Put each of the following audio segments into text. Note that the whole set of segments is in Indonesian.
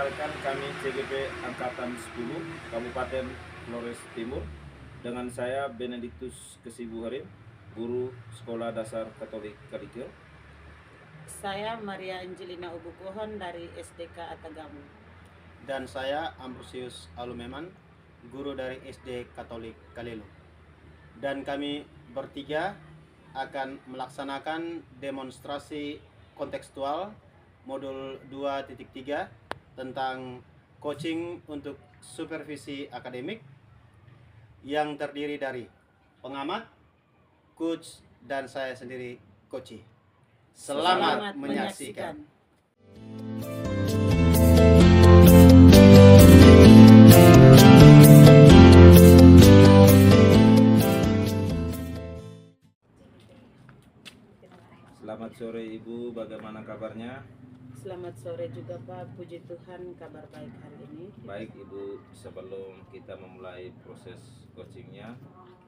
rekan kami CGP Angkatan 10 Kabupaten Flores Timur. Dengan saya Benediktus Kesibuharin, guru Sekolah Dasar Katolik Kadikil. Saya Maria Angelina Ubukuhon dari SDK Atagamu. Dan saya Ambrosius Alumeman, guru dari SD Katolik Kalelo. Dan kami bertiga akan melaksanakan demonstrasi kontekstual modul 2.3 tentang coaching untuk supervisi akademik yang terdiri dari pengamat, coach, dan saya sendiri, coach. Selamat menyaksikan. Selamat sore Ibu, bagaimana kabarnya? Selamat sore juga Pak, puji Tuhan kabar baik hari ini. Baik Ibu, sebelum kita memulai proses coachingnya,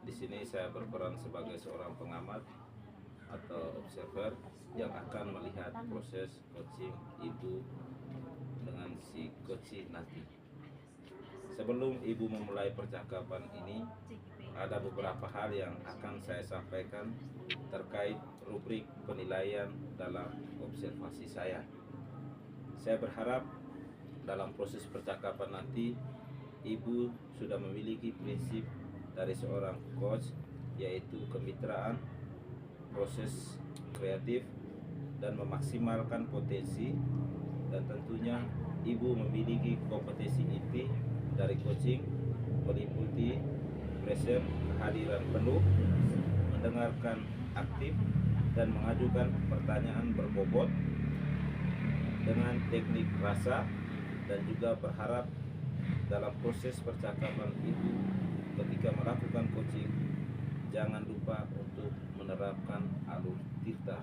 di sini saya berperan sebagai seorang pengamat atau observer yang akan melihat proses coaching Ibu dengan si coach nanti. Sebelum Ibu memulai percakapan ini, ada beberapa hal yang akan saya sampaikan terkait rubrik penilaian dalam observasi saya. Saya berharap dalam proses percakapan nanti Ibu sudah memiliki prinsip dari seorang coach, yaitu kemitraan, proses kreatif, dan memaksimalkan potensi. Dan tentunya Ibu memiliki kompetensi inti dari coaching meliputi present, kehadiran penuh, mendengarkan aktif, dan mengajukan pertanyaan berbobot dengan teknik rasa. Dan juga berharap dalam proses percakapan itu ketika melakukan coaching jangan lupa untuk menerapkan alur tirta,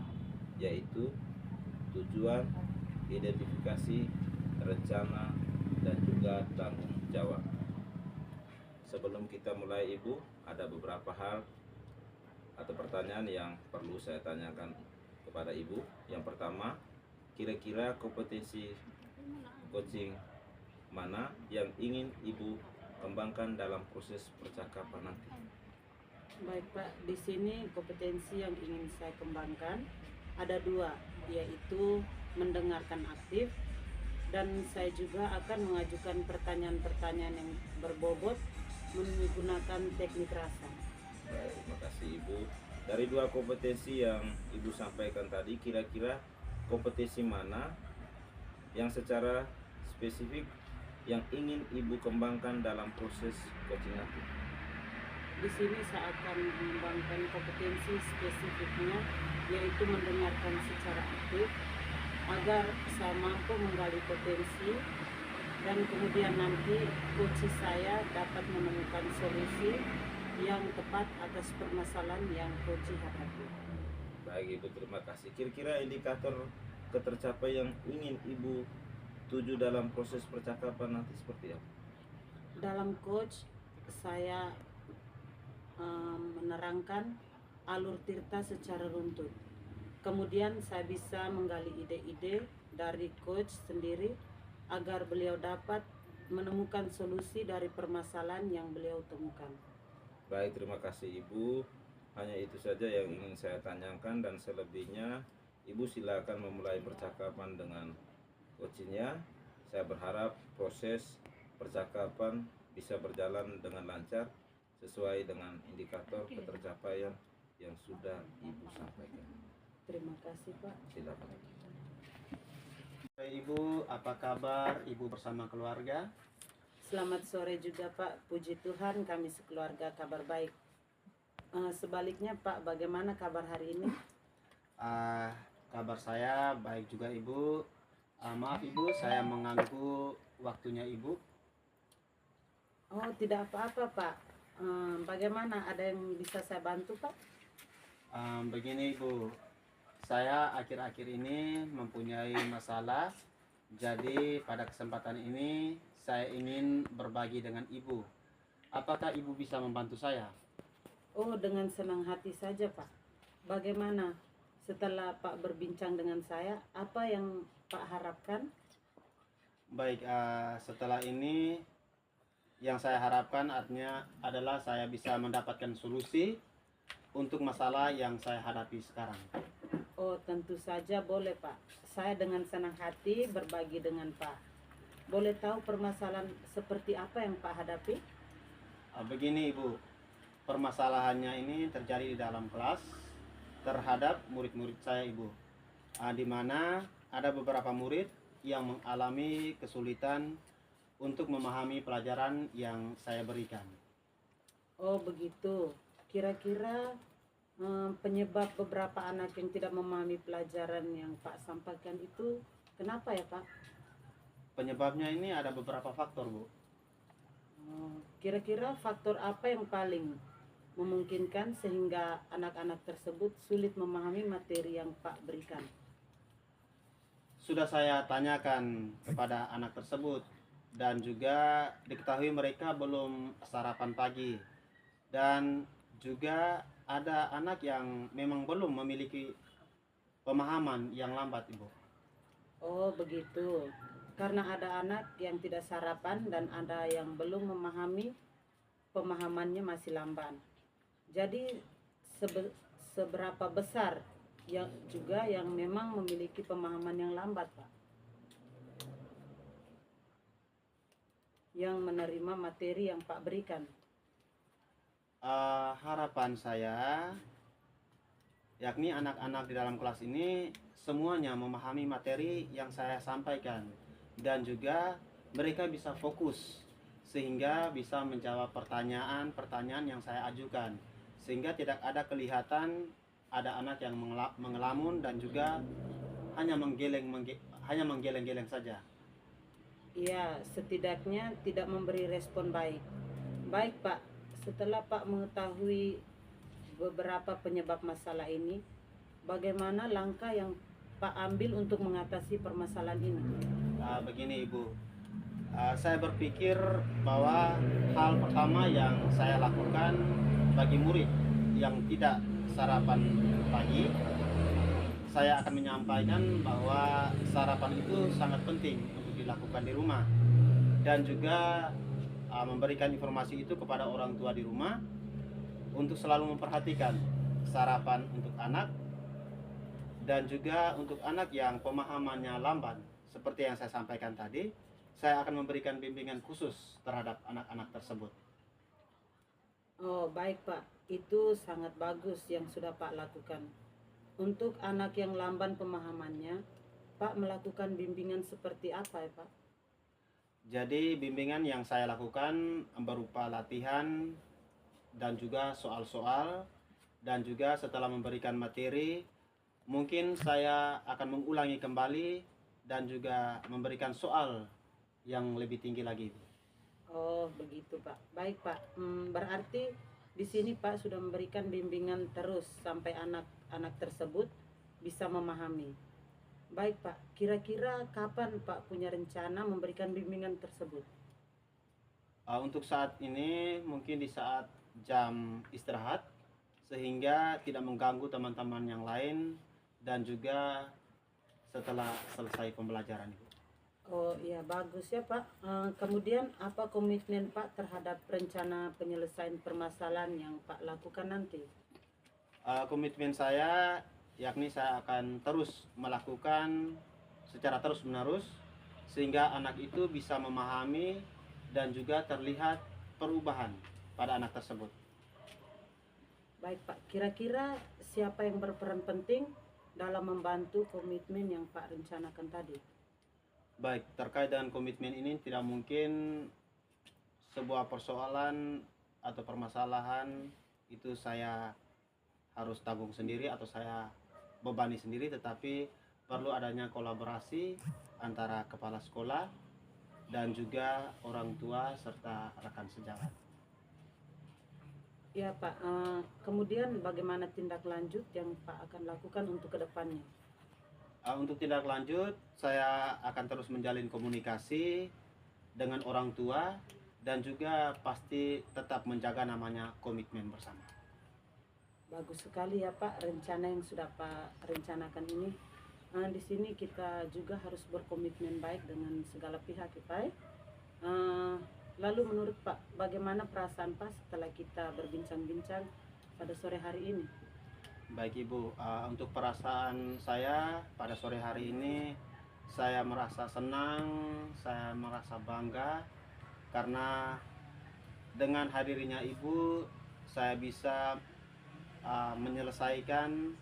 yaitu tujuan, identifikasi, rencana, dan juga tanggung jawab. Sebelum kita mulai Ibu, ada beberapa hal atau pertanyaan yang perlu saya tanyakan kepada Ibu. Yang pertama, kira-kira kompetensi coaching mana yang ingin Ibu kembangkan dalam proses percakapan nanti? Baik Pak, di sini kompetensi yang ingin saya kembangkan ada dua, yaitu mendengarkan aktif, dan saya juga akan mengajukan pertanyaan-pertanyaan yang berbobot menggunakan teknik rasa. Baik, terima kasih Ibu. Dari dua kompetensi yang Ibu sampaikan tadi, kira-kira kompetensi mana yang secara spesifik yang ingin Ibu kembangkan dalam proses coaching nanti? Di sini saya akan mengembangkan kompetensi spesifiknya, yaitu mendengarkan secara aktif agar saya mampu menggali potensi dan kemudian nanti coach saya dapat menemukan solusi yang tepat atas permasalahan yang coach hadapi. Baik Ibu, terima kasih. Kira-kira indikator ketercapaian yang ingin Ibu tuju dalam proses percakapan nanti seperti apa? Dalam coach saya menerangkan alur tirta secara runtut. Kemudian saya bisa menggali ide-ide dari coach sendiri agar beliau dapat menemukan solusi dari permasalahan yang beliau temukan. Baik, terima kasih Ibu. Hanya itu saja yang ingin saya tanyakan, dan selebihnya Ibu silakan memulai percakapan dengan coachingnya. Saya berharap proses percakapan bisa berjalan dengan lancar sesuai dengan indikator ketercapaian yang sudah Ibu sampaikan. Terima kasih Pak. Silakan. Hai Ibu, apa kabar Ibu bersama keluarga? Selamat sore juga Pak, puji Tuhan kami sekeluarga kabar baik. Sebaliknya Pak, bagaimana kabar hari ini? Kabar saya baik juga Ibu. Maaf Ibu, saya mengganggu waktunya Ibu. Oh, tidak apa-apa Pak. Bagaimana, ada yang bisa saya bantu Pak? Begini Ibu, saya akhir-akhir ini mempunyai masalah. Jadi pada kesempatan ini saya ingin berbagi dengan Ibu. Apakah Ibu bisa membantu saya? Oh, dengan senang hati saja Pak. Bagaimana setelah Pak berbincang dengan saya, apa yang Pak harapkan? Baik, setelah ini yang saya harapkan artinya adalah saya bisa mendapatkan solusi untuk masalah yang saya hadapi sekarang. Oh, tentu saja boleh, Pak. Saya dengan senang hati berbagi dengan Pak. Boleh tahu permasalahan seperti apa yang Pak hadapi? Begini Ibu, permasalahannya ini terjadi di dalam kelas terhadap murid-murid saya Ibu. Di mana ada beberapa murid yang mengalami kesulitan untuk memahami pelajaran yang saya berikan. Oh, begitu. Kira-kira penyebab beberapa anak yang tidak memahami pelajaran yang Pak sampaikan itu kenapa ya, Pak? Penyebabnya ini ada beberapa faktor Bu. Kira-kira faktor apa yang paling memungkinkan sehingga anak-anak tersebut sulit memahami materi yang Pak berikan? Sudah saya tanyakan kepada anak tersebut dan juga diketahui mereka belum sarapan pagi, dan juga ada anak yang memang belum memiliki pemahaman yang lambat Ibu. Oh, begitu. Karena ada anak yang tidak sarapan dan ada yang belum memahami, pemahamannya masih lamban. Jadi seberapa besar yang juga yang memang memiliki pemahaman yang lambat, Pak, yang menerima materi yang Pak berikan? Harapan saya yakni anak-anak di dalam kelas ini semuanya memahami materi yang saya sampaikan, dan juga mereka bisa fokus sehingga bisa menjawab pertanyaan-pertanyaan yang saya ajukan, sehingga tidak ada kelihatan ada anak yang mengelamun dan juga hanya menggeleng-geleng saja. Iya, setidaknya tidak memberi respon baik. Baik, Pak. Setelah Pak mengetahui beberapa penyebab masalah ini, bagaimana langkah yang Pak ambil untuk mengatasi permasalahan ini? Begini Ibu, saya berpikir bahwa hal pertama yang saya lakukan bagi murid yang tidak sarapan pagi, saya akan menyampaikan bahwa sarapan itu sangat penting untuk dilakukan di rumah, dan juga memberikan informasi itu kepada orang tua di rumah untuk selalu memperhatikan sarapan untuk anak, dan juga untuk anak yang pemahamannya lamban seperti yang saya sampaikan tadi. Saya akan memberikan bimbingan khusus terhadap anak-anak tersebut. Oh, baik, Pak. Itu sangat bagus yang sudah Pak lakukan. Untuk anak yang lamban pemahamannya, Pak melakukan bimbingan seperti apa ya, Pak? Jadi bimbingan yang saya lakukan berupa latihan dan juga soal-soal, dan juga setelah memberikan materi, mungkin saya akan mengulangi kembali dan juga memberikan soal yang lebih tinggi lagi. Oh, begitu, Pak. Baik, Pak. Berarti di sini Pak sudah memberikan bimbingan terus sampai anak-anak tersebut bisa memahami. Baik, Pak. Kira-kira kapan Pak punya rencana memberikan bimbingan tersebut? Untuk saat ini mungkin di saat jam istirahat, sehingga tidak mengganggu teman-teman yang lain, dan juga setelah selesai pembelajaran. Oh iya, bagus ya Pak. Kemudian apa komitmen Pak terhadap rencana penyelesaian permasalahan yang Pak lakukan nanti? Komitmen saya yakni saya akan terus melakukan secara terus-menerus sehingga anak itu bisa memahami dan juga terlihat perubahan pada anak tersebut. Baik Pak, kira-kira siapa yang berperan penting dalam membantu komitmen yang Pak rencanakan tadi? Baik, terkait dengan komitmen ini tidak mungkin sebuah persoalan atau permasalahan itu saya harus tanggung sendiri atau saya bebani sendiri, tetapi perlu adanya kolaborasi antara kepala sekolah dan juga orang tua serta rekan sejawat. Ya Pak, kemudian bagaimana tindak lanjut yang Pak akan lakukan untuk kedepannya? Untuk tindak lanjut, saya akan terus menjalin komunikasi dengan orang tua dan juga pasti tetap menjaga namanya komitmen bersama. Bagus sekali ya Pak rencana yang sudah Pak rencanakan ini. Di sini kita juga harus berkomitmen baik dengan segala pihak ya Pak. Lalu menurut Pak, bagaimana perasaan Pak setelah kita berbincang-bincang pada sore hari ini? Baik Ibu, untuk perasaan saya pada sore hari ini, saya merasa senang, saya merasa bangga karena dengan hadirnya Ibu, saya bisa menyelesaikan,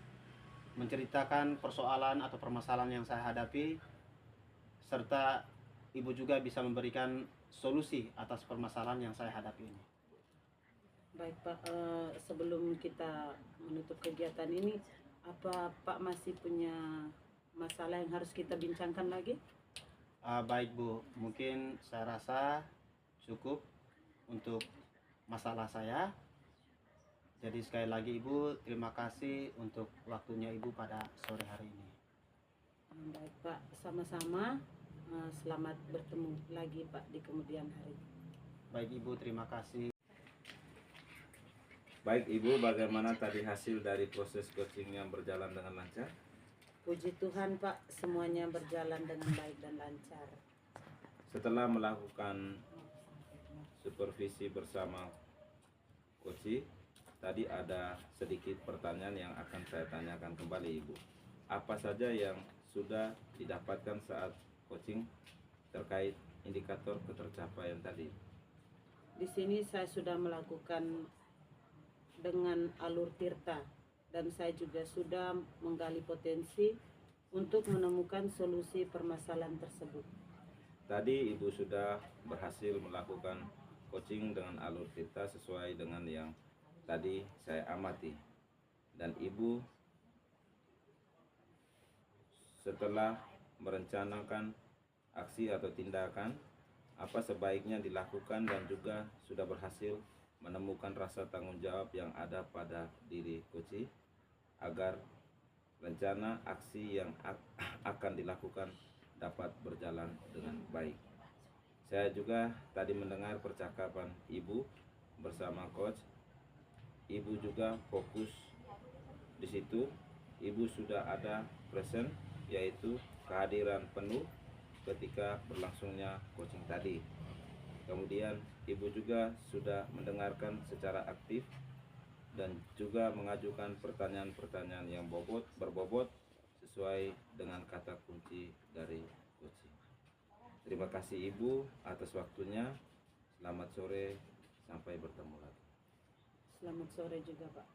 menceritakan persoalan atau permasalahan yang saya hadapi, serta Ibu juga bisa memberikan solusi atas permasalahan yang saya hadapi ini. Baik Pak, sebelum kita menutup kegiatan ini, apa Pak masih punya masalah yang harus kita bincangkan lagi? Baik Bu, mungkin saya rasa cukup untuk masalah saya. Jadi sekali lagi Ibu, terima kasih untuk waktunya Ibu pada sore hari ini. Baik Pak, sama-sama. Selamat bertemu lagi Pak di kemudian hari. Baik Ibu, terima kasih. Baik Ibu, bagaimana tadi hasil dari proses coaching yang berjalan dengan lancar? Puji Tuhan Pak, semuanya berjalan dengan baik dan lancar. Setelah melakukan supervisi bersama coach, tadi ada sedikit pertanyaan yang akan saya tanyakan kembali Ibu. Apa saja yang sudah didapatkan saat coaching terkait indikator ketercapaian tadi? Di sini saya sudah melakukan dengan alur tirta dan saya juga sudah menggali potensi untuk menemukan solusi permasalahan tersebut. Tadi Ibu sudah berhasil melakukan coaching dengan alur tirta sesuai dengan yang tadi saya amati. Dan Ibu setelah merencanakan aksi atau tindakan apa sebaiknya dilakukan dan juga sudah berhasil menemukan rasa tanggung jawab yang ada pada diri coach agar rencana aksi yang akan dilakukan dapat berjalan dengan baik. Saya juga tadi mendengar percakapan Ibu bersama coach. Ibu juga fokus di situ. Ibu sudah ada present, yaitu kehadiran penuh ketika berlangsungnya coaching tadi. Kemudian Ibu juga sudah mendengarkan secara aktif dan juga mengajukan pertanyaan-pertanyaan yang berbobot sesuai dengan kata kunci dari coaching. Terima kasih Ibu atas waktunya. Selamat sore, sampai bertemu lagi. Selamat sore juga Pak.